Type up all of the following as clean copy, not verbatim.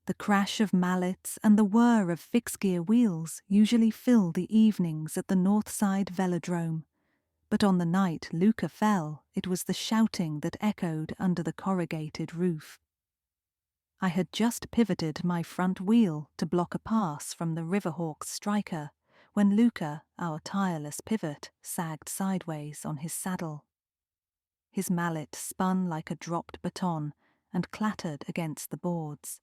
The crash of mallets and the whir of fixed-gear wheels usually fill the evenings at the Northside Velodrome. But on the night Luca fell, it was the shouting that echoed under the corrugated roof. I had just pivoted my front wheel to block a pass from the Riverhawk's striker when Luca, our tireless pivot, sagged sideways on his saddle. His mallet spun like a dropped baton and clattered against the boards.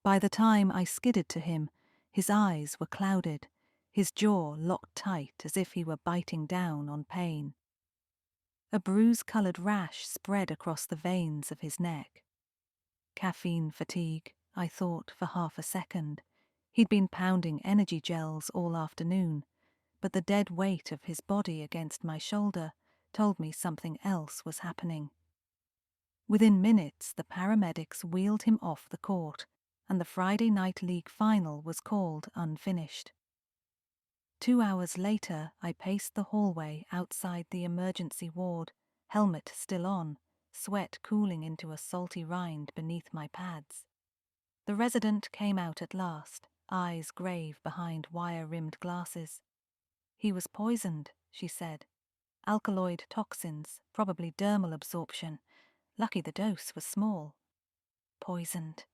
By the time I skidded to him, his eyes were clouded, his jaw locked tight as if he were biting down on pain. A bruise-coloured rash spread across the veins of his neck. Caffeine fatigue, I thought for half a second. He'd been pounding energy gels all afternoon, but the dead weight of his body against my shoulder told me something else was happening. Within minutes, the paramedics wheeled him off the court, and the Friday night league final was called unfinished. 2 hours later, I paced the hallway outside the emergency ward, helmet still on, sweat cooling into a salty rind beneath my pads. The resident came out at last, eyes grave behind wire-rimmed glasses. "He was poisoned," she said. "Alkaloid toxins, probably dermal absorption. Lucky the dose was small." Poisoned.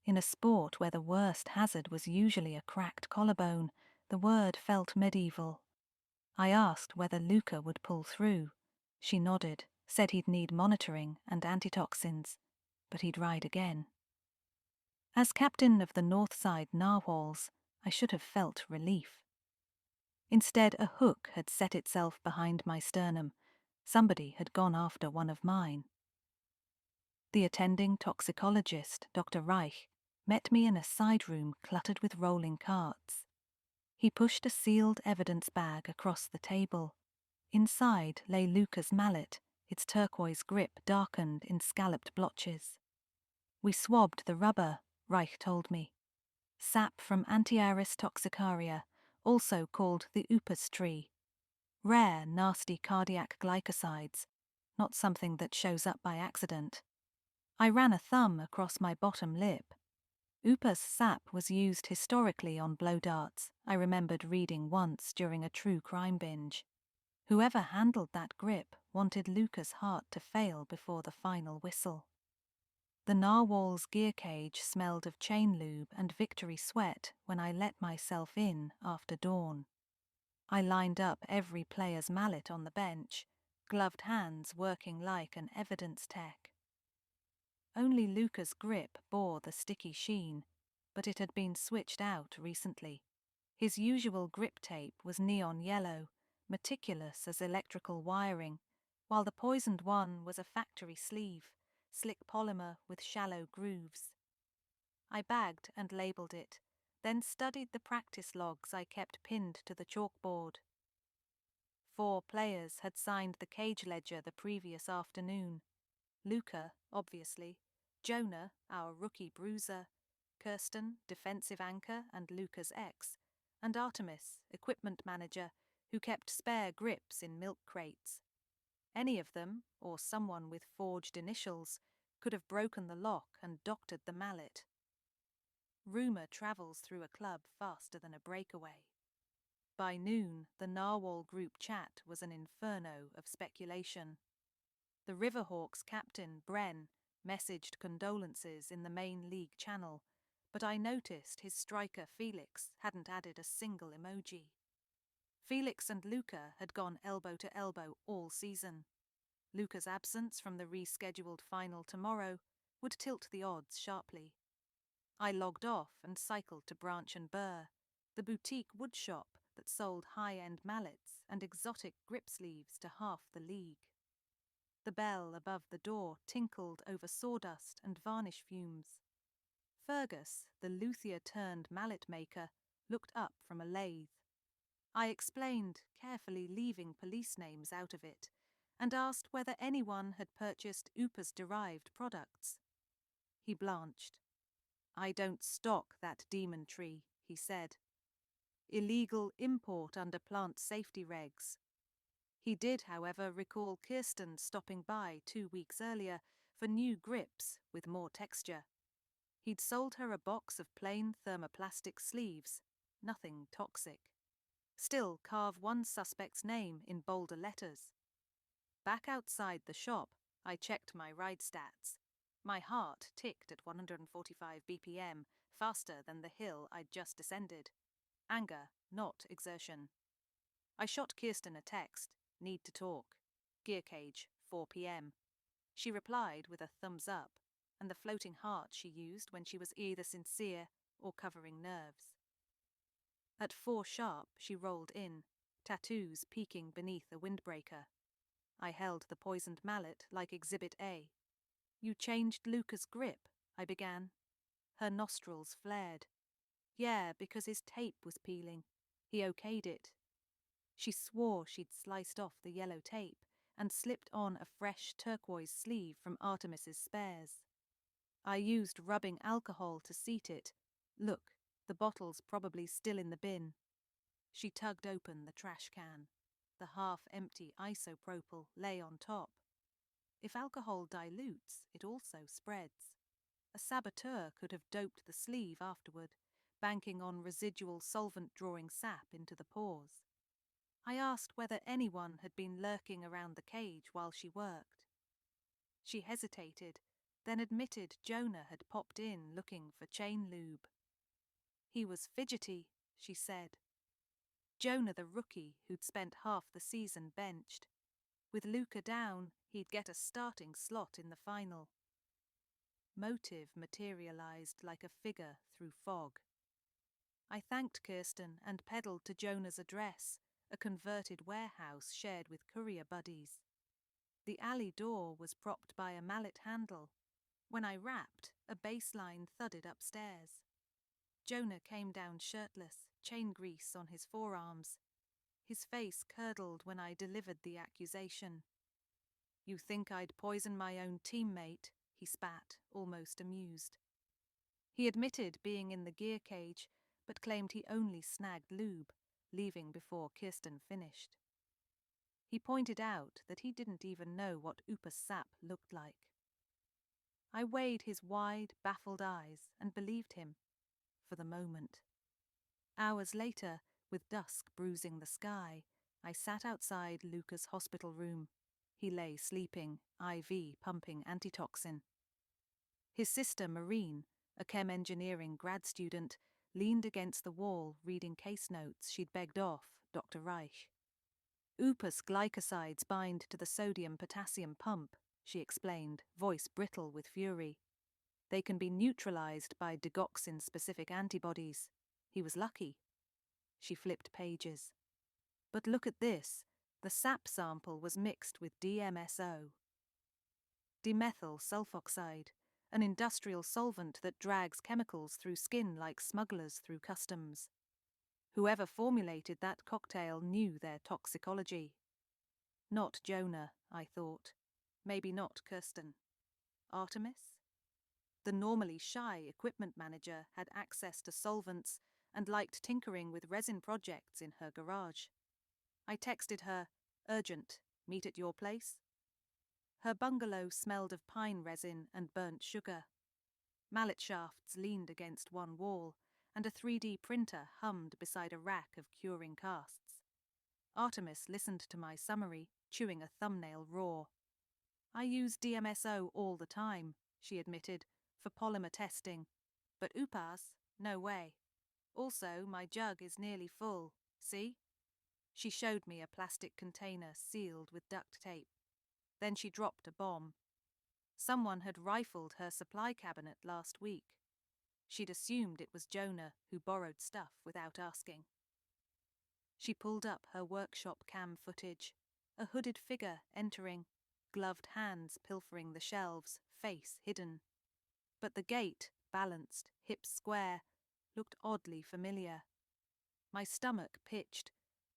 In a sport where the worst hazard was usually a cracked collarbone, the word felt medieval. I asked whether Luca would pull through. She nodded, said he'd need monitoring and antitoxins, but he'd ride again. As captain of the Northside Narwhals, I should have felt relief. Instead, a hook had set itself behind my sternum. Somebody had gone after one of mine. The attending toxicologist, Dr. Reich, met me in a side room cluttered with rolling carts. He pushed a sealed evidence bag across the table. Inside lay Luca's mallet, its turquoise grip darkened in scalloped blotches. "We swabbed the rubber," Reich told me. "Sap from Antiaris toxicaria, also called the upas tree. Rare, nasty cardiac glycosides, not something that shows up by accident." I ran a thumb across my bottom lip. Upas sap was used historically on blow darts, I remembered reading once during a true crime binge. Whoever handled that grip wanted Luca's heart to fail before the final whistle. The narwhal's gear cage smelled of chain lube and victory sweat when I let myself in after dawn. I lined up every player's mallet on the bench, gloved hands working like an evidence tech. Only Luca's grip bore the sticky sheen, but it had been switched out recently. His usual grip tape was neon yellow, meticulous as electrical wiring, while the poisoned one was a factory sleeve, slick polymer with shallow grooves. I bagged and labelled it, then studied the practice logs I kept pinned to the chalkboard. 4 players had signed the cage ledger the previous afternoon. Luca, obviously, Jonah, our rookie bruiser, Kirsten, defensive anchor and Luca's ex, and Artemis, equipment manager, who kept spare grips in milk crates. Any of them, or someone with forged initials, could have broken the lock and doctored the mallet. Rumour travels through a club faster than a breakaway. By noon, the Narwhal group chat was an inferno of speculation. The Riverhawks captain, Bren, messaged condolences in the main league channel, but I noticed his striker Felix hadn't added a single emoji. Felix and Luca had gone elbow to elbow all season. Luca's absence from the rescheduled final tomorrow would tilt the odds sharply. I logged off and cycled to Branch and Burr, the boutique woodshop that sold high-end mallets and exotic grip sleeves to half the league. The bell above the door tinkled over sawdust and varnish fumes. Fergus, the luthier-turned-mallet maker, looked up from a lathe. I explained, carefully leaving police names out of it, and asked whether anyone had purchased Upas-derived products. He blanched. "I don't stock that demon tree," he said. "Illegal import under plant safety regs." He did, however, recall Kirsten stopping by 2 weeks earlier for new grips with more texture. He'd sold her a box of plain thermoplastic sleeves, nothing toxic. Still carve one suspect's name in bolder letters. Back outside the shop, I checked my ride stats. My heart ticked at 145 BPM, faster than the hill I'd just descended. Anger, not exertion. I shot Kirsten a text, need to talk. Gear cage, 4 p.m. She replied with a thumbs up, and the floating heart she used when she was either sincere or covering nerves. At 4 sharp, she rolled in, tattoos peeking beneath a windbreaker. I held the poisoned mallet like Exhibit A. You changed Luca's grip, I began. Her nostrils flared. Yeah, because his tape was peeling. He okayed it. She swore she'd sliced off the yellow tape and slipped on a fresh turquoise sleeve from Artemis's spares. I used rubbing alcohol to seat it. Look, the bottle's probably still in the bin. She tugged open the trash can. The half-empty isopropyl lay on top. If alcohol dilutes, it also spreads. A saboteur could have doped the sleeve afterward, banking on residual solvent drawing sap into the pores. I asked whether anyone had been lurking around the cage while she worked. She hesitated, then admitted Jonah had popped in looking for chain lube. He was fidgety, she said. Jonah the rookie who'd spent half the season benched. With Luca down, he'd get a starting slot in the final. Motive materialized like a figure through fog. I thanked Kirsten and pedaled to Jonah's address, a converted warehouse shared with courier buddies. The alley door was propped by a mallet handle. When I rapped, a baseline thudded upstairs. Jonah came down shirtless, chain grease on his forearms. His face curdled when I delivered the accusation. You think I'd poison my own teammate, he spat, almost amused. He admitted being in the gear cage, but claimed he only snagged lube, leaving before Kirsten finished. He pointed out that he didn't even know what Upas sap looked like. I weighed his wide, baffled eyes and believed him. For the moment. Hours later, with dusk bruising the sky, I sat outside Luca's hospital room. He lay sleeping, IV pumping antitoxin. His sister Marine, a chem engineering grad student, leaned against the wall reading case notes she'd begged off Dr. Reich. Upas glycosides bind to the sodium-potassium pump, she explained, voice brittle with fury. They can be neutralized by digoxin-specific antibodies. He was lucky. She flipped pages. But look at this. The sap sample was mixed with DMSO. Dimethyl sulfoxide, an industrial solvent that drags chemicals through skin like smugglers through customs. Whoever formulated that cocktail knew their toxicology. Not Jonah, I thought. Maybe not Kirsten. Artemis? The normally shy equipment manager had access to solvents and liked tinkering with resin projects in her garage. I texted her, urgent, meet at your place? Her bungalow smelled of pine resin and burnt sugar. Mallet shafts leaned against one wall, and a 3D printer hummed beside a rack of curing casts. Artemis listened to my summary, chewing a thumbnail raw. I use DMSO all the time, she admitted, for polymer testing, but Upas, no way. Also, my jug is nearly full, see? She showed me a plastic container sealed with duct tape. Then she dropped a bomb. Someone had rifled her supply cabinet last week. She'd assumed it was Jonah who borrowed stuff without asking. She pulled up her workshop cam footage, a hooded figure entering, gloved hands pilfering the shelves, face hidden. But the gait, balanced, hips square, looked oddly familiar. My stomach pitched.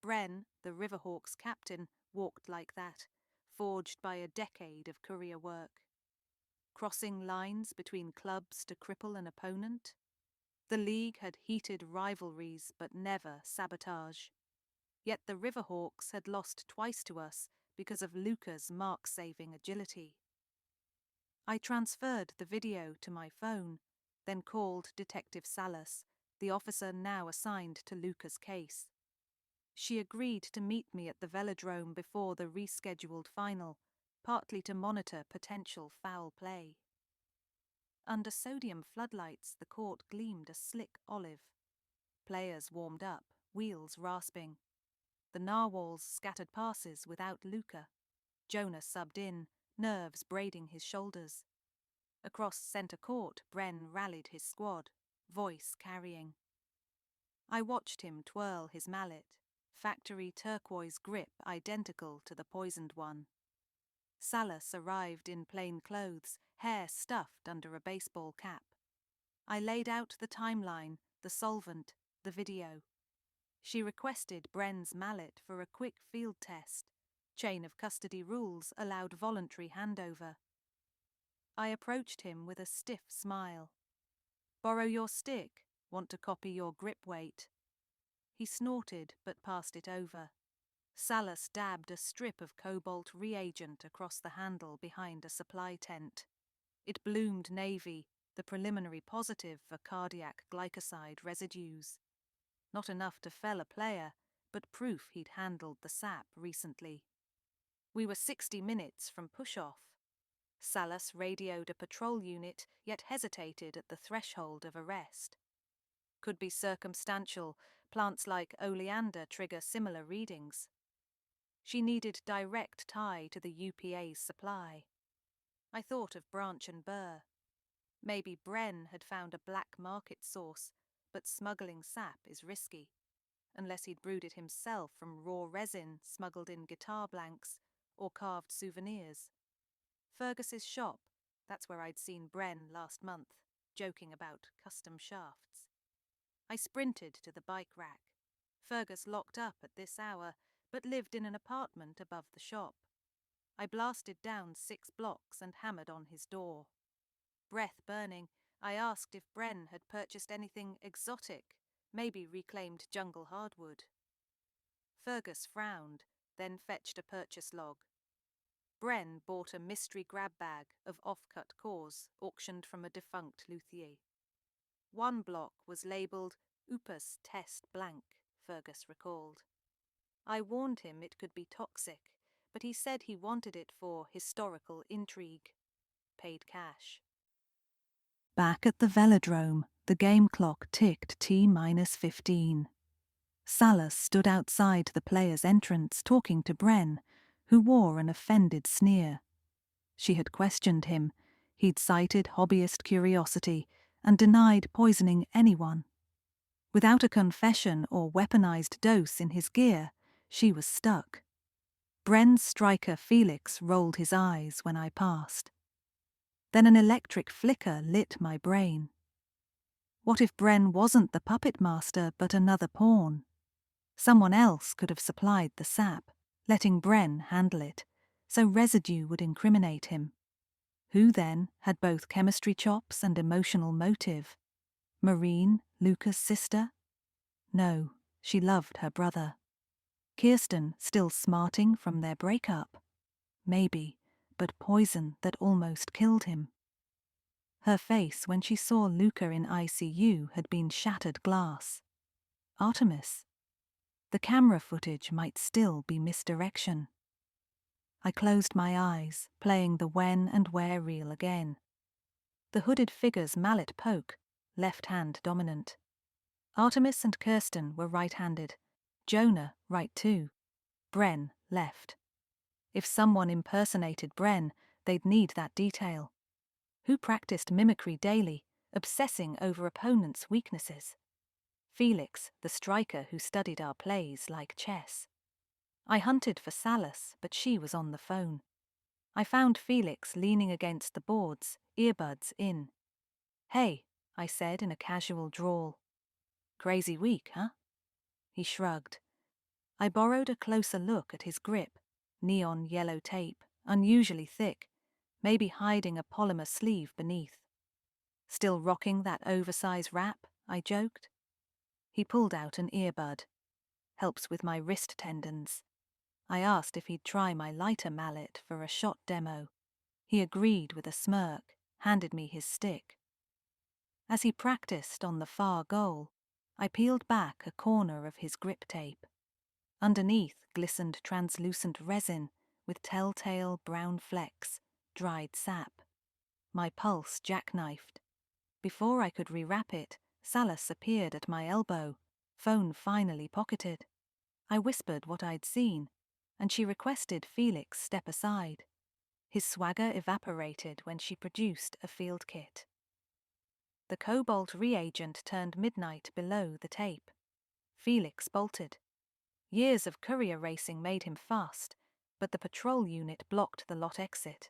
Bren, the Riverhawks captain, walked like that, forged by a decade of courier work. Crossing lines between clubs to cripple an opponent? The league had heated rivalries but never sabotage. Yet the Riverhawks had lost twice to us because of Luca's mark-saving agility. I transferred the video to my phone. then called Detective Salas, the officer now assigned to Luca's case. She agreed to meet me at the velodrome before the rescheduled final, partly to monitor potential foul play. Under sodium floodlights, the court gleamed a slick olive. Players warmed up, wheels rasping. The narwhals scattered passes without Luca. Jonah subbed in, nerves braiding his shoulders. Across centre court, Bren rallied his squad, voice carrying. I watched him twirl his mallet, factory turquoise grip identical to the poisoned one. Salas arrived in plain clothes, hair stuffed under a baseball cap. I laid out the timeline, the solvent, the video. She requested Bren's mallet for a quick field test. Chain of custody rules allowed voluntary handover. I approached him with a stiff smile. Borrow your stick. Want to copy your grip weight? He snorted but passed it over. Salas dabbed a strip of cobalt reagent across the handle behind a supply tent. It bloomed navy, the preliminary positive for cardiac glycoside residues. Not enough to fell a player, but proof he'd handled the sap recently. We were 60 minutes from push-off. Salas radioed a patrol unit, yet hesitated at the threshold of arrest. Could be circumstantial, plants like oleander trigger similar readings. She needed direct tie to the UPA's supply. I thought of Branch and Burr. Maybe Bren had found a black market source, but smuggling sap is risky, unless he'd brewed it himself from raw resin smuggled in guitar blanks or carved souvenirs. Fergus's shop, that's where I'd seen Bren last month, joking about custom shafts. I sprinted to the bike rack. Fergus locked up at this hour, but lived in an apartment above the shop. I blasted down 6 blocks and hammered on his door. Breath burning, I asked if Bren had purchased anything exotic, maybe reclaimed jungle hardwood. Fergus frowned, then fetched a purchase log. Bren bought a mystery grab bag of off-cut cores auctioned from a defunct luthier. 1 block was labelled Upus Test Blank, Fergus recalled. I warned him it could be toxic, but he said he wanted it for historical intrigue. Paid cash. Back at the velodrome, the game clock ticked T-15. Salas stood outside the player's entrance talking to Bren, who wore an offended sneer. She had questioned him. He'd cited hobbyist curiosity and denied poisoning anyone. Without a confession or weaponized dose in his gear, she was stuck. Bren's striker Felix rolled his eyes when I passed. Then an electric flicker lit my brain. What if Bren wasn't the puppet master but another pawn? Someone else could have supplied the sap, letting Bren handle it, so residue would incriminate him. Who then had both chemistry chops and emotional motive? Maureen, Luca's sister? No, she loved her brother. Kirsten still smarting from their breakup? Maybe, but poison that almost killed him. Her face when she saw Luca in ICU had been shattered glass. Artemis? The camera footage might still be misdirection. I closed my eyes, playing the when and where reel again. The hooded figure's mallet poke, left hand dominant. Artemis and Kirsten were right-handed. Jonah, right too. Bren, left. If someone impersonated Bren, they'd need that detail. Who practiced mimicry daily, obsessing over opponents' weaknesses? Felix, the striker who studied our plays like chess. I hunted for Salas, but she was on the phone. I found Felix leaning against the boards, earbuds in. "Hey," I said in a casual drawl. "Crazy week, huh?" He shrugged. I borrowed a closer look at his grip, neon yellow tape, unusually thick, maybe hiding a polymer sleeve beneath. "Still rocking that oversize wrap?" I joked. He pulled out an earbud. "Helps with my wrist tendons." I asked if he'd try my lighter mallet for a shot demo. He agreed with a smirk, handed me his stick. As he practiced on the far goal, I peeled back a corner of his grip tape. Underneath glistened translucent resin with telltale brown flecks, dried sap. My pulse jackknifed. Before I could rewrap it, Salus appeared at my elbow, phone finally pocketed. I whispered what I'd seen, and she requested Felix step aside. His swagger evaporated when she produced a field kit. The cobalt reagent turned midnight below the tape. Felix bolted. Years of courier racing made him fast, but the patrol unit blocked the lot exit.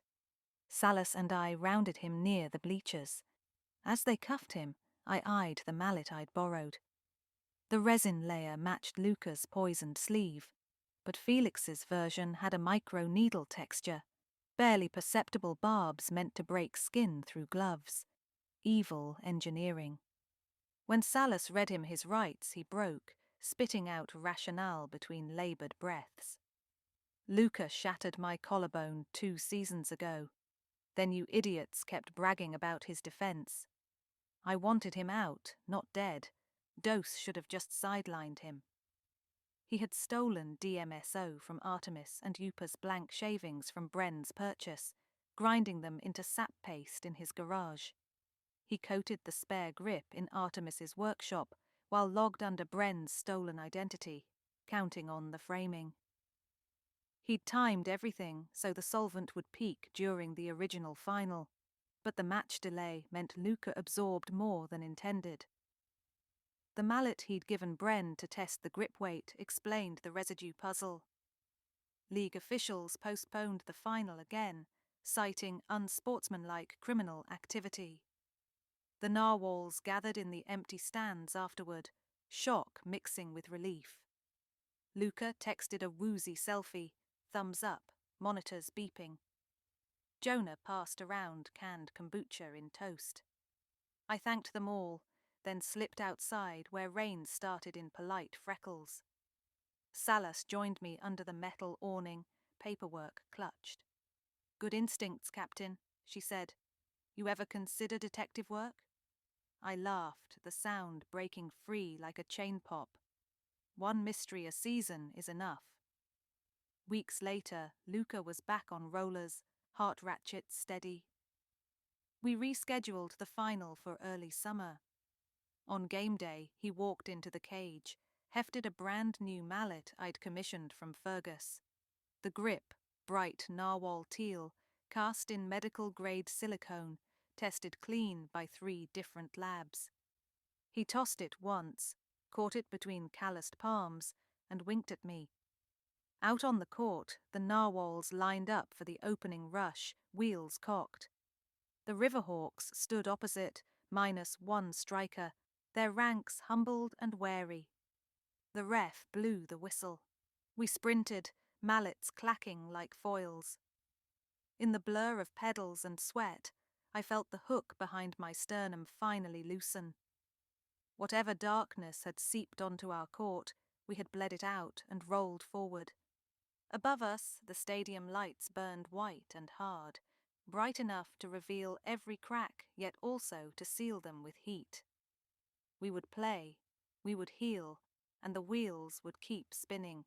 Salus and I rounded him near the bleachers. As they cuffed him, I eyed the mallet I'd borrowed. The resin layer matched Luca's poisoned sleeve, but Felix's version had a micro-needle texture, barely perceptible barbs meant to break skin through gloves. Evil engineering. When Salus read him his rights, he broke, spitting out rationale between laboured breaths. Luca shattered my collarbone 2 seasons ago. Then you idiots kept bragging about his defence. I wanted him out, not dead. Dose should have just sidelined him. He had stolen DMSO from Artemis and Yupa's blank shavings from Bren's purchase, grinding them into sap paste in his garage. He coated the spare grip in Artemis's workshop while logged under Bren's stolen identity, counting on the framing. He'd timed everything so the solvent would peak during the original final, but the match delay meant Luca absorbed more than intended. The mallet he'd given Bren to test the grip weight explained the residue puzzle. League officials postponed the final again, citing unsportsmanlike criminal activity. The narwhals gathered in the empty stands afterward, shock mixing with relief. Luca texted a woozy selfie, thumbs up, monitors beeping. Jonah passed around canned kombucha in toast. I thanked them all, then slipped outside where rain started in polite freckles. Salus joined me under the metal awning, paperwork clutched. "Good instincts, Captain," she said. "You ever consider detective work?" I laughed, the sound breaking free like a chain pop. 1 mystery a season is enough. Weeks later, Luca was back on rollers, heart ratchet steady. We rescheduled the final for early summer. On game day, he walked into the cage, hefted a brand new mallet I'd commissioned from Fergus. The grip, bright narwhal teal, cast in medical-grade silicone, tested clean by 3 different labs. He tossed it once, caught it between calloused palms, and winked at me. Out on the court, the narwhals lined up for the opening rush, wheels cocked. The Riverhawks stood opposite, minus 1 striker, their ranks humbled and wary. The ref blew the whistle. We sprinted, mallets clacking like foils. In the blur of pedals and sweat, I felt the hook behind my sternum finally loosen. Whatever darkness had seeped onto our court, we had bled it out and rolled forward. Above us, the stadium lights burned white and hard, bright enough to reveal every crack, yet also to seal them with heat. We would play, we would heal, and the wheels would keep spinning.